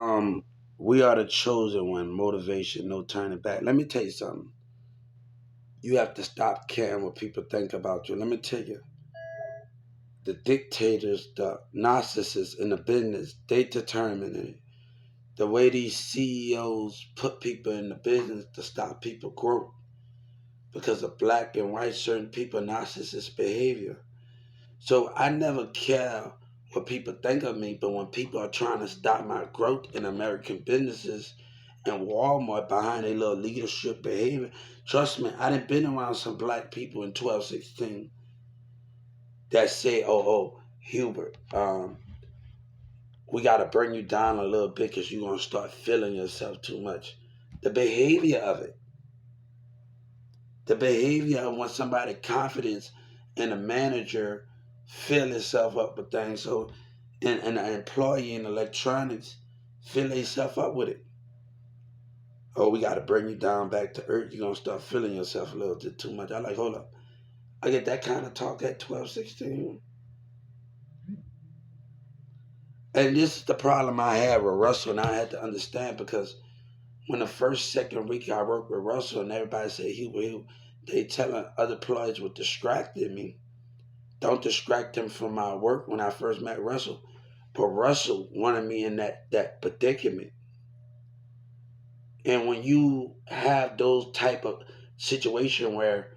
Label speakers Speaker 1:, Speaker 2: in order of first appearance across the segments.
Speaker 1: Um, we are the chosen one. Motivation, no turning back. Let me tell you something. You have to stop caring what people think about you. Let me tell you, the dictators, the narcissists in the business, they determine it. The way these CEOs put people in the business to stop people growth because of black and white certain people narcissist behavior. So I never care what people think of me, but when people are trying to stop my growth in American businesses and Walmart behind their little leadership behavior, trust me, I done been around some black people in 1216 that say, oh, Hubert, we got to bring you down a little bit because you're going to start feeling yourself too much. The behavior of it, the behavior of when somebody confidence in a manager fill himself up with things. So, and an employee in electronics fill himself up with it. Oh, we got to bring you down back to earth. You're going to start feeling yourself a little bit too much. I like, hold up. I get that kind of talk at 1216. And this is the problem I had with Russell, and I had to understand because when the first, second week I worked with Russell, and everybody said they telling other employees what distracted me. Don't distract him from my work when I first met Russell. But Russell wanted me in that predicament. And when you have those type of situation where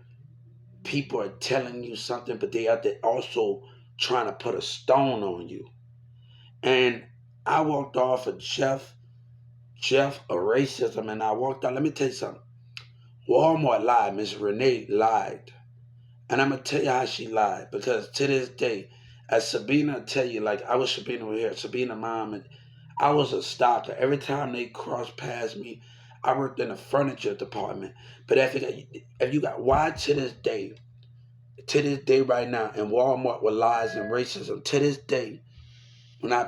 Speaker 1: people are telling you something, but they are also trying to put a stone on you. And I walked off of Jeff of racism, and I walked out. Let me tell you something. Walmart lied. Miss Renee lied. And I'm gonna tell you how she lied because to this day, as Sabina tell you, like I was Sabina over here, Sabina mom, and I was a stalker. Every time they crossed past me, I worked in the furniture department. But if you got why to this day right now, in Walmart with lies and racism, to this day,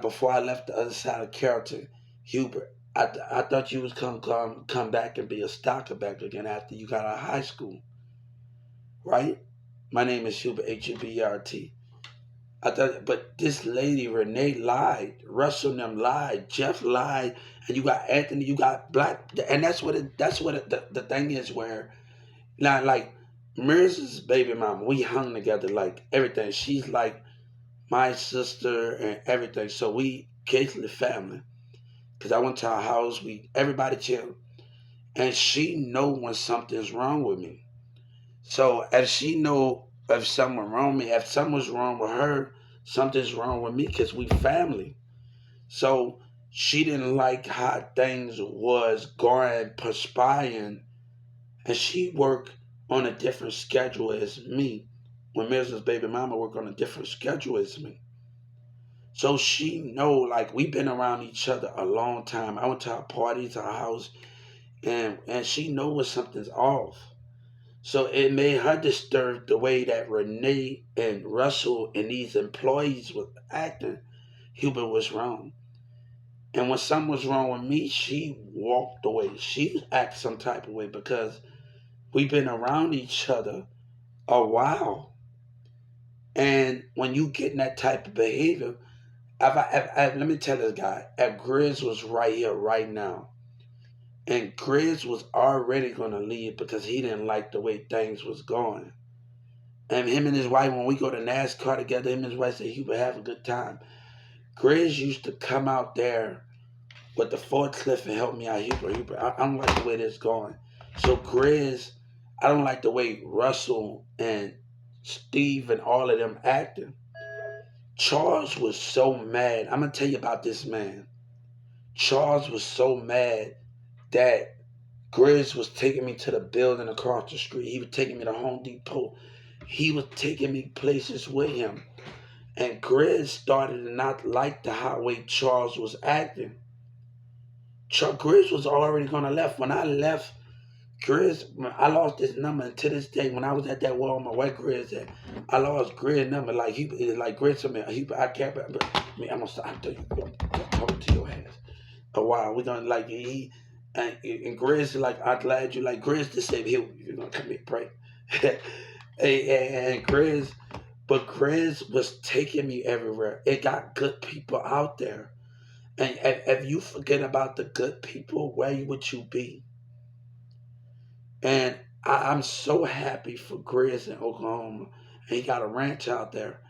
Speaker 1: before I left the other side of character, Hubert, I thought you was come back and be a stalker back again after you got out of high school, right? My name is Hubert, Hubert. I thought, but this lady Renee lied, Russell and them lied, Jeff lied, and you got Anthony, you got Black, and the thing is where now like Mirza's baby mama, we hung together like everything. She's like my sister and everything, so we basically family. Cause I went to her house, we everybody chill, and she know when something's wrong with me. So if she know if someone wrong with me, if someone's wrong with her, something's wrong with me because we family. So she didn't like how things was going, perspiring, and she worked on a different schedule as me. When Mrs. Baby Mama worked on a different schedule as me. So she know like we've been around each other a long time. I went to her parties, her house, and she know when something's off. So it made her disturbed the way that Renee and Russell and these employees were acting. Hubert was wrong. And when something was wrong with me, she walked away. She acted some type of way because we've been around each other a while. And when you get in that type of behavior, let me tell this guy, if Grizz was right here, right now, and Grizz was already going to leave because he didn't like the way things was going. And him and his wife, when we go to NASCAR together, him and his wife said he would have a good time. Grizz used to come out there with the forklift and help me out. I don't like the way this going. So Grizz, I don't like the way Russell and Steve and all of them acting. Charles was so mad. I'm gonna tell you about this man. Charles was so mad that Grizz was taking me to the building across the street. He was taking me to Home Depot. He was taking me places with him. And Grizz started to not like the way Charles was acting. Grizz was already gonna left. When I left, Grizz, I lost his number, and to this day, when I was at that Walmart, where Grizz at, I lost Grizz number. Like Grizz told me, I can't. But I'm gonna stop. I'm tell you, talk to your ass. A while we gonna like he and Grizz like I'm glad you like Grizz to say you're gonna come here pray. and Grizz, but Grizz was taking me everywhere. It got good people out there. And if you forget about the good people, where would you be? And I'm so happy for Grizz in Oklahoma. And he got a ranch out there.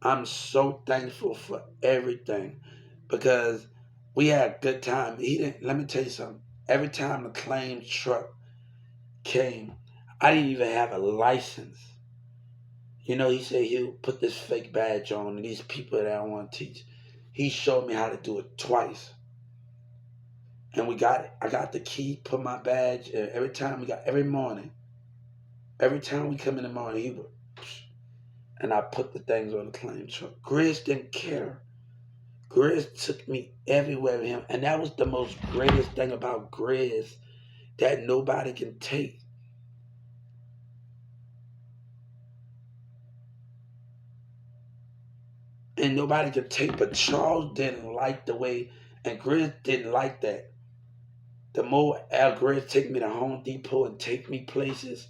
Speaker 1: I'm so thankful for everything because we had a good time. He didn't. Let me tell you something. Every time the claim truck came, I didn't even have a license. He said he'll put this fake badge on, and these people that I want to teach, he showed me how to do it twice. And we got it. I got the key, put my badge, and every morning, every time we come in the morning, he would, and I put the things on the claim truck. Grizz didn't care. Grizz took me everywhere with him, and that was the most greatest thing about Grizz that nobody can take. And nobody could take, but Charles didn't like the way, and Grizz didn't like that. The more Al Grizz take me to Home Depot and take me places,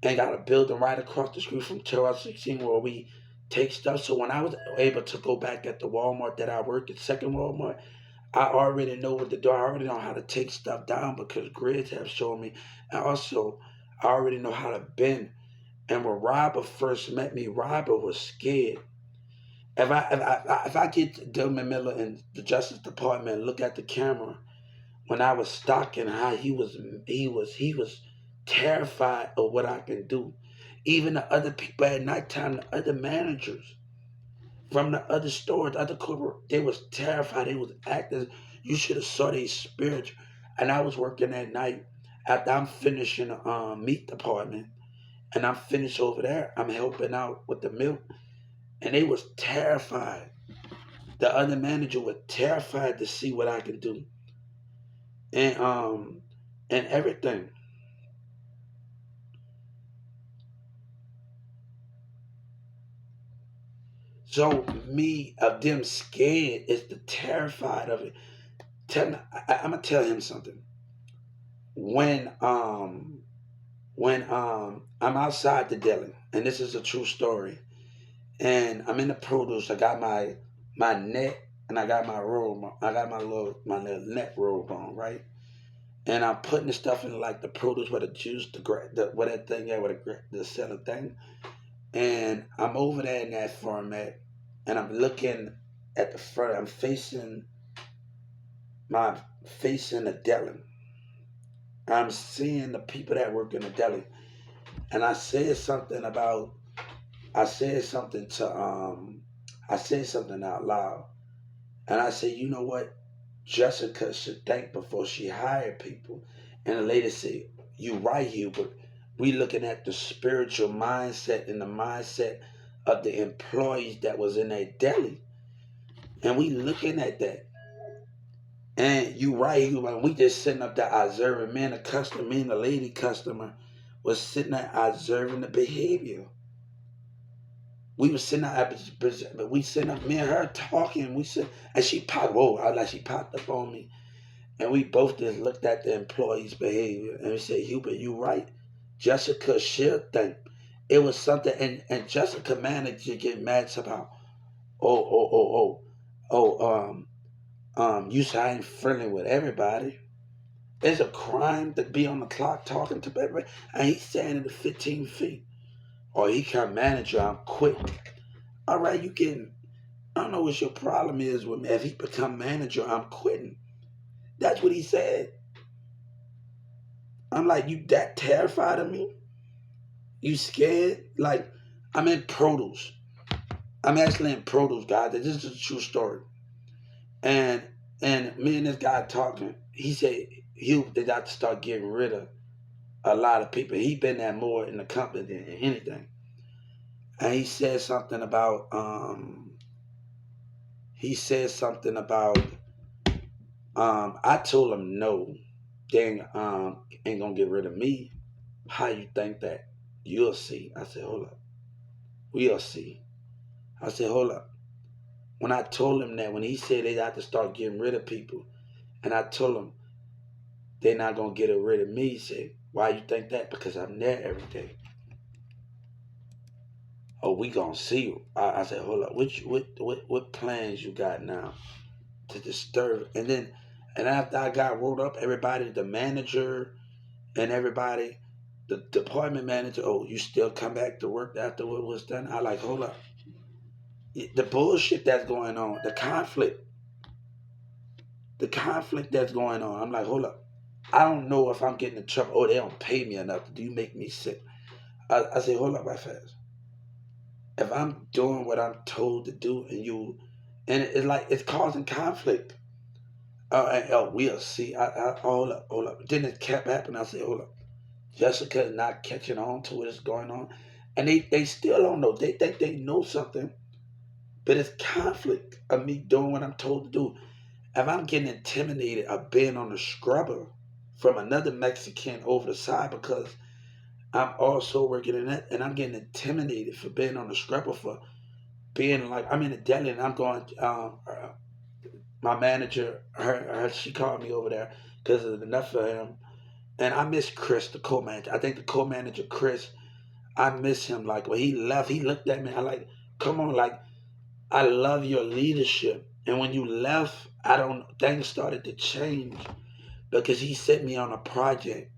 Speaker 1: and got a building right across the street from 1216 where we take stuff. So when I was able to go back at the Walmart that I worked at, second Walmart, I already know what to do. I already know how to take stuff down because Grizz have shown me. And also, I already know how to bend. And when Robert first met me, Robert was scared. If I get to Dillman Miller in the Justice Department and look at the camera, when I was stalking how he was terrified of what I can do. Even the other people at nighttime, the other managers from the other stores, other corporate, they was terrified. They was acting. You should have saw their spirit. And I was working at night after I'm finishing the meat department, and I'm finished over there. I'm helping out with the milk, and they was terrified. The other manager was terrified to see what I can do, and and everything. So me of them scared is the terrified of it. Tell me, I'm gonna tell him something. When um when I'm outside the deli, and this is a true story, and I'm in the produce. I got my net and I got my robe. I got my little net robe on, right? And I'm putting the stuff in like the produce with the juice, the what that thing, yeah, with the selling thing. And I'm over there in that format, and I'm looking at the front. I'm facing the deli. I'm seeing the people that work in the deli, and I said something to I said something out loud, and I said, you know what, Jessica should think before she hired people. And the lady said, you right, Hubert. We looking at the spiritual mindset and the mindset of the employees that was in that deli. And we looking at that. And you right, Hubert. We just sitting up there observing. Me and the customer, me and the lady customer was sitting there observing the behavior. We was sitting there, but we sitting up, me and her talking. We said, and she popped, whoa, I like she popped up on me. And we both just looked at the employees' behavior and we said, Hubert, you right. Jessica should think. It was something, and Jessica managed to get mad about, oh, oh, oh, oh, you say I ain't friendly with everybody. It's a crime to be on the clock talking to everybody. And he's standing at 15 feet. Or he can manager, I'm quick. All right, you getting, I don't know what your problem is with me. If he become manager, I'm quitting. That's what he said. I'm like, you that terrified of me? You scared? Like, I'm in produce. I'm actually in produce, guys. This is a true story. And me and this guy talking, he said, Hugh, they got to start getting rid of a lot of people. He been there more in the company than anything. And he said something about I told him no, they ain't gonna get rid of me. How you think that? You'll see. I said, hold up. We'll see. I said, hold up. When I told him that, when he said they got to start getting rid of people, and I told him they're not gonna get rid of me, he said, why you think that? Because I'm there every day. Oh, we gonna see. I said, hold up. What plans you got now to disturb. And after I got rolled up, everybody, the manager and everybody, the department manager, oh, you still come back to work after what was done? I like, hold up. The bullshit that's going on, the conflict that's going on. I'm like, hold up. I don't know if I'm getting in trouble. Oh, they don't pay me enough. Do you make me sick? I say, hold up, right fast. If I'm doing what I'm told to do, and it's like it's causing conflict. We'll see. Hold up, hold up. Then it kept happening. I said, hold up. Jessica is not catching on to what is going on, and they still don't know. They think they know something, but it's conflict of me doing what I'm told to do. If I'm getting intimidated of being on the scrubber from another Mexican over the side because I'm also working in that, and I'm getting intimidated for being on the scrubber for being like I'm in a deli and I'm going. My manager, she called me over there because of enough for him, and I miss Chris, the co-manager. I think the co-manager Chris, I miss him. Like when he left, he looked at me. I like, come on, like I love your leadership. And when you left, I don't. Things started to change because he sent me on a project,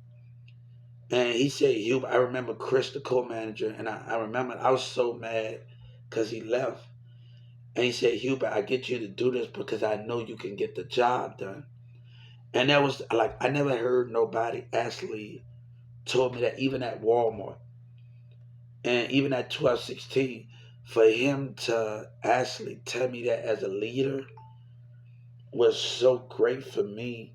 Speaker 1: and he said, "You." I remember Chris, the co-manager, and I remember I was so mad because he left. And he said, Hubert, I get you to do this because I know you can get the job done. And that was like, I never heard nobody actually told me that, even at Walmart and even at 1216, for him to actually tell me that as a leader was so great for me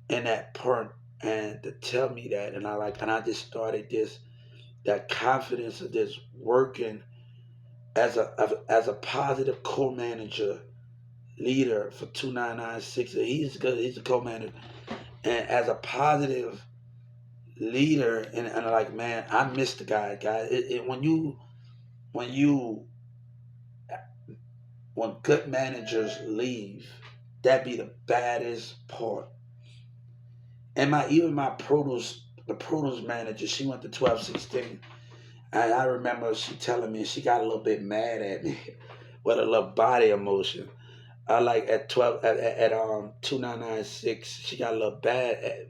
Speaker 1: in that part. And to tell me that, and I just started that confidence of this working as a positive co-manager leader for 2996. He's good. He's a co-manager, and as a positive leader, and like man, I miss the guys. When you when good managers leave, that be the baddest part. And my produce the produce manager, she went to 1216, and I remember she telling me she got a little bit mad at me with a little body emotion. I like at 12 at 2996, she got a little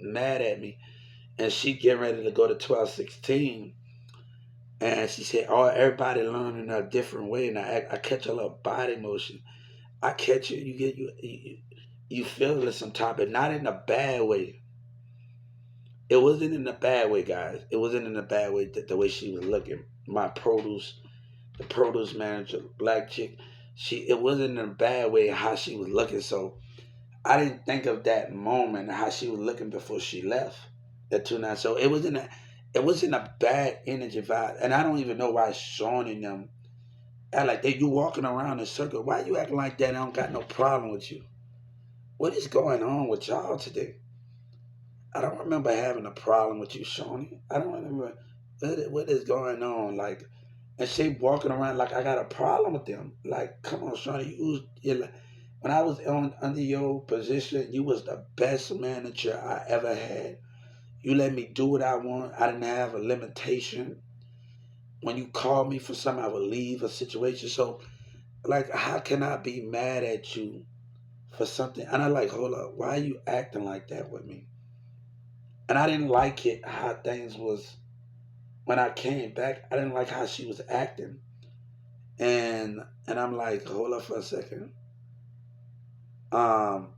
Speaker 1: mad at me, and she getting ready to go to 1216, and she said, "Oh, everybody learning a different way." And I catch a little body motion. I catch it. You feel it sometimes, but not in a bad way. It wasn't in a bad way, guys. It wasn't in a bad way. The way she was looking, the produce manager, black chick. It wasn't in a bad way how she was looking. So I didn't think of that moment how she was looking before she left at 2-9. So it wasn't a bad energy vibe. And I don't even know why Sean and them act like you walking around in a circle. Why you acting like that? I don't got no problem with you. What is going on with y'all today? I don't remember having a problem with you, Shawnee. I don't remember what is going on. Like, and she walking around like I got a problem with them. Like, come on, Shawnee, when I was under your position, you was the best manager I ever had. You let me do what I want. I didn't have a limitation. When you called me for something, I would leave a situation. So, like, how can I be mad at you for something? And I like, hold up, why are you acting like that with me? And I didn't like it how things was when I came back. I didn't like how she was acting, and I'm like, hold up for a second. Um,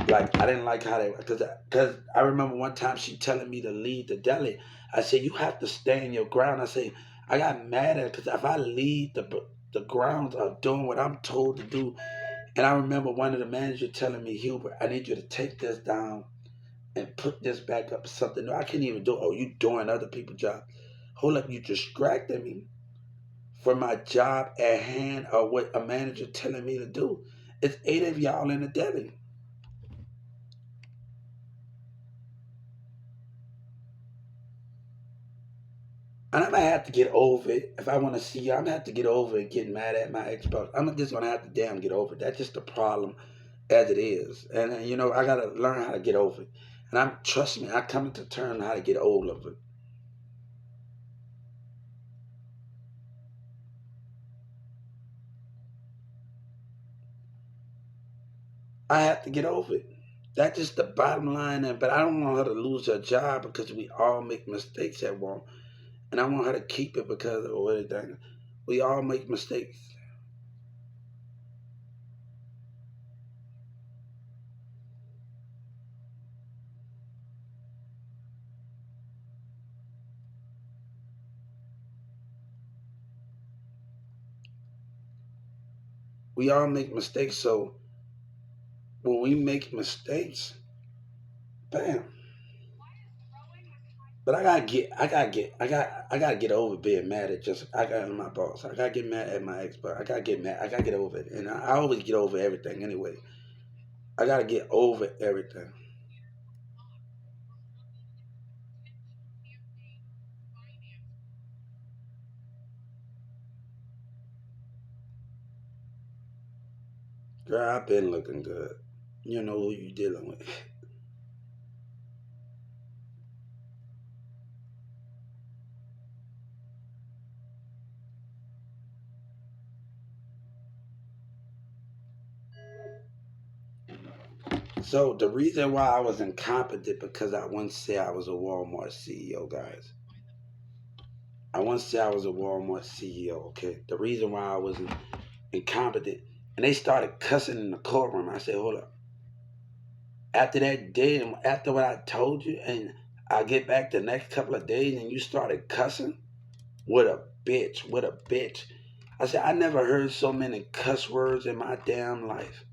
Speaker 1: like I didn't like how they because I remember one time she telling me to leave the deli. I said you have to stand your ground. I say I got mad at because if I leave the grounds of doing what I'm told to do, and I remember one of the managers telling me, Hubert, I need you to take this down and put this back up or something. No, I can't even do it. Oh, you doing other people's job. Hold up, you distracted me from my job at hand or what a manager telling me to do. It's 8 of y'all in the deli. And I'm gonna have to get over it. If I want to see you, I'm gonna have to get over it getting mad at my ex-boss. I'm just gonna have to damn get over it. That's just the problem as it is. And I gotta learn how to get over it. And trust me, I come to terms how to get over it. I have to get over it. That's just the bottom line. But I don't want her to lose her job because we all make mistakes at one. And I want her to keep it because of everything. We all make mistakes. We all make mistakes. So when we make mistakes, bam. But I gotta get over being mad at just I got my boss. I gotta get mad at my ex, but I gotta get mad. I gotta get over it, and I always get over everything anyway. I gotta get over everything. Girl, I've been looking good. You know who you dealing with. So the reason why I was incompetent because I once said I was a Walmart CEO, guys. I once said I was a Walmart CEO. Okay, the reason why I was incompetent, and they started cussing in the courtroom. I said, hold up. After that day, and after what I told you, and I get back the next couple of days, and you started cussing. What a bitch! What a bitch! I said I never heard so many cuss words in my damn life.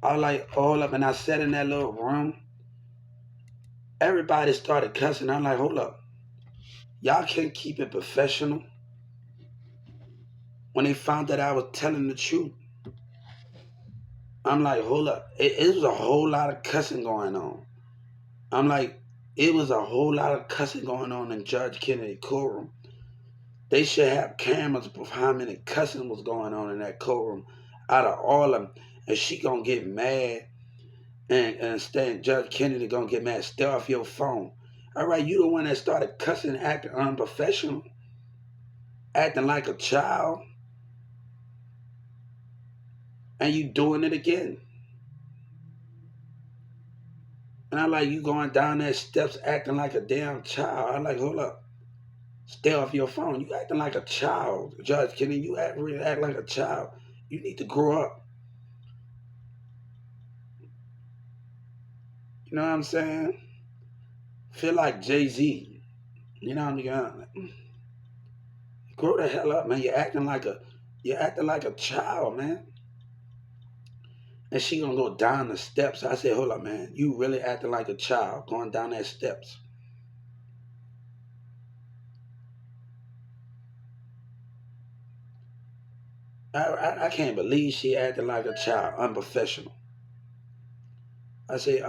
Speaker 1: I was like all up, and I sat in that little room. Everybody started cussing. I'm like, hold up. Y'all can't keep it professional. When they found that I was telling the truth, I'm like, hold up. It was a whole lot of cussing going on. I'm like, it was a whole lot of cussing going on in Judge Kennedy courtroom. They should have cameras of how many cussing was going on in that courtroom out of all of them. And she gonna get mad and stand Judge Kennedy gonna get mad. Stay off your phone. All right, you the one that started cussing, acting unprofessional, acting like a child, and you doing it again. And I like you going down that steps acting like a damn child. I like, hold up. Stay off your phone. You acting like a child. Judge Kennedy, you really act like a child. You need to grow up. You know what I'm saying? Feel like Jay-Z. You know what I'm saying? Grow the hell up, man. You're acting like a child, man. And she gonna go down the steps. I said, hold up, man. You really acting like a child going down that steps. I can't believe she acting like a child, unprofessional. I say,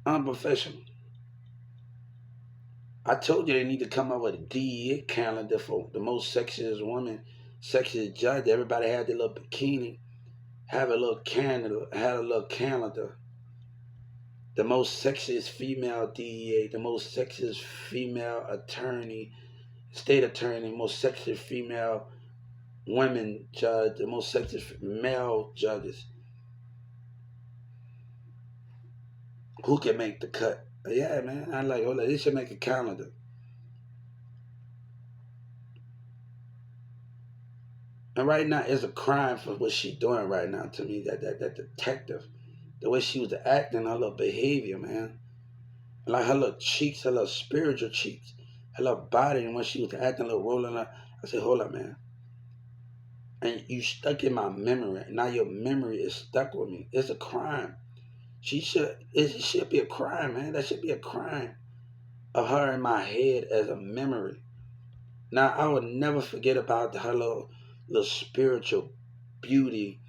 Speaker 1: unprofessional. I told you they need to come up with a DEA calendar for the most sexiest woman, sexiest judge. Everybody had their little bikini. Have a little calendar. Have a little calendar. The most sexiest female DEA, the most sexiest female attorney, state attorney, most sexiest female women judge, the most sexiest male judges. Who can make the cut? Yeah, man. I like. Oh, they should make a calendar. And right now, it's a crime for what she's doing right now to me. That detective, the way she was acting, her little behavior, man. Like her little cheeks, her little spiritual cheeks, her little body, and when she was acting, a little rolling. I said, hold up, man. And you stuck in my memory. Now your memory is stuck with me. It's a crime. It should be a crime, man. That should be a crime of her in my head as a memory. Now I would never forget about her little spiritual beauty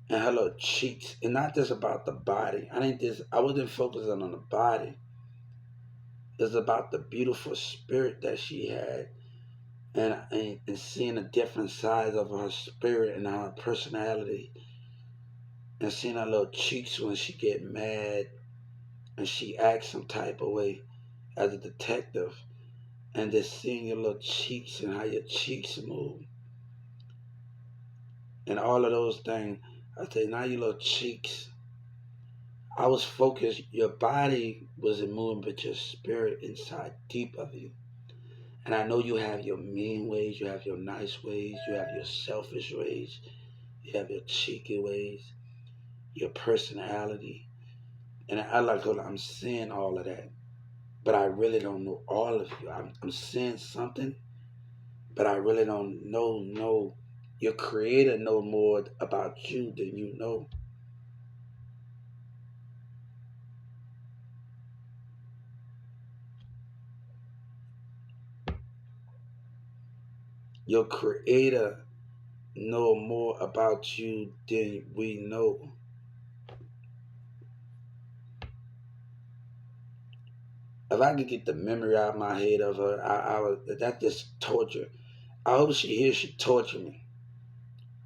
Speaker 1: and her little cheeks, and not just about the body. I wasn't focusing on the body. It's about the beautiful spirit that she had, and seeing the different sides of her spirit and her personality, and seeing her little cheeks when she get mad and she acts some type of way as a detective, and just seeing your little cheeks and how your cheeks move. and all of those things. I said, now your little cheeks. I was focused. Your body wasn't moving, but your spirit inside deep of you. And I know you have your mean ways, you have your nice ways, you have your selfish ways, you have your cheeky ways, your personality. And I like, hold on, I'm seeing all of that, but I really don't know all of you. I'm seeing something, but I really don't know. Your creator know more about you than you know. Your creator know more about you than we know. If I could get the memory out of my head of her, I would. That just torture. I hope she hears she tortured me.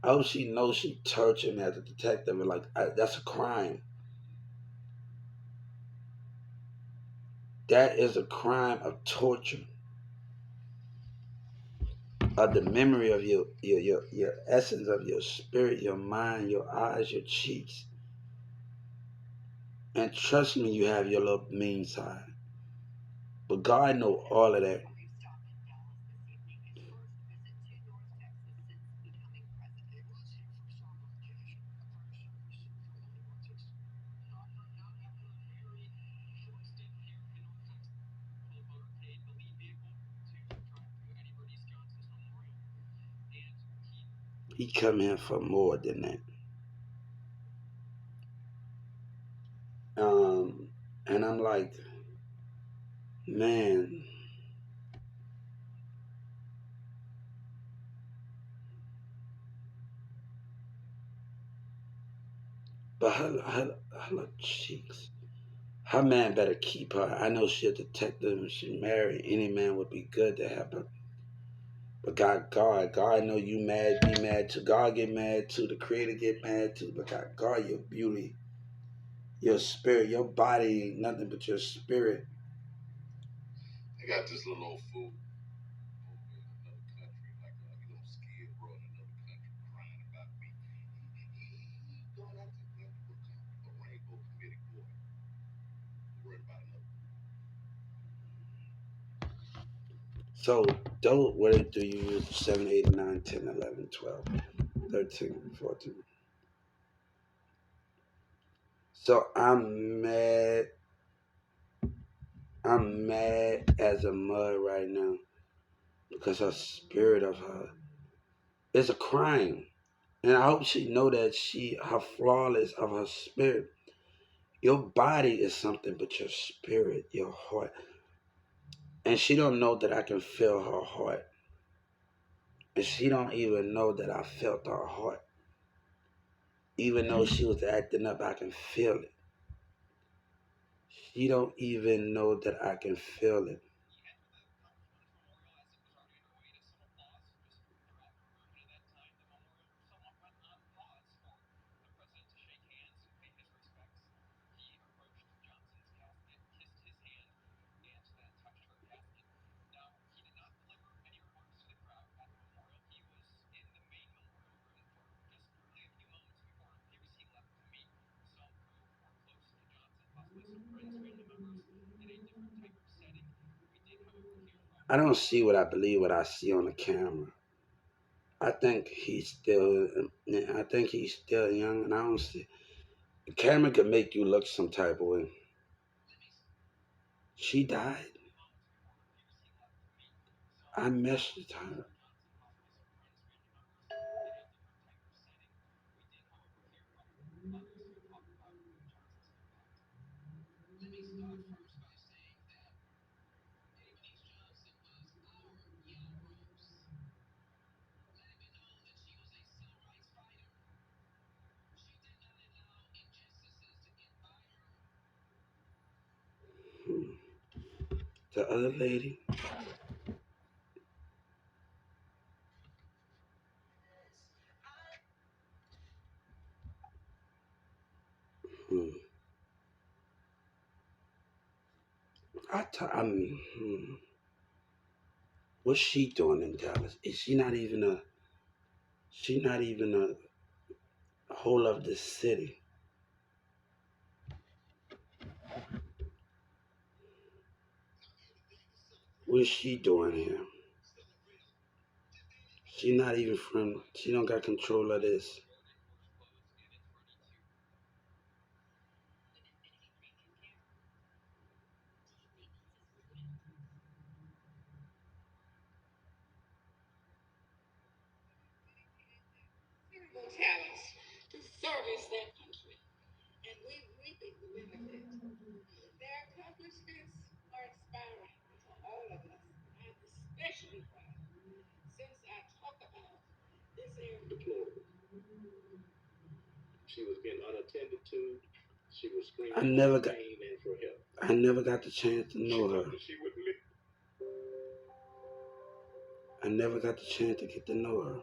Speaker 1: I hope she knows she tortured me as a detective. And like that's a crime. That is a crime of torture of the memory of your essence of your spirit, your mind, your eyes, your cheeks. And trust me, you have your little mean side. But God know all of that. He come here for more than that. Um, and I'm like, man, but her little cheeks. Her man better keep her. I know she a detective and she married. Any man would be good to have her. But God know you mad, be mad too. God get mad too. The creator get mad too. But God, your beauty, your spirit, your body ain't nothing but your spirit. I got this little old fool over in another country, like you know, skid row in another country, crying about me. He going out to a rainbow committee boy, worried about another. So, don't what do you use 7, 8, 9, 10, 11, 12, 13, 14? So I'm mad as a mud right now because her spirit of her is a crime. And I hope she know that her flawless of her spirit. Your body is something but your spirit, your heart. And she don't know that I can feel her heart. And she don't even know that I felt her heart. Even though she was acting up, I can feel it. She don't even know that I can feel it. I don't see what I believe what I see on the camera. I think he's still young, and I don't see. The camera could make you look some type of way. She died. I messaged her. Hmm. The other lady. Hmm. What's she doing in Dallas? Is she not even a? She not even a. whole of this city. What is she doing here? She not even from. She don't got control of this. I never got. I never got the chance to know her. I never got the chance to get to know her.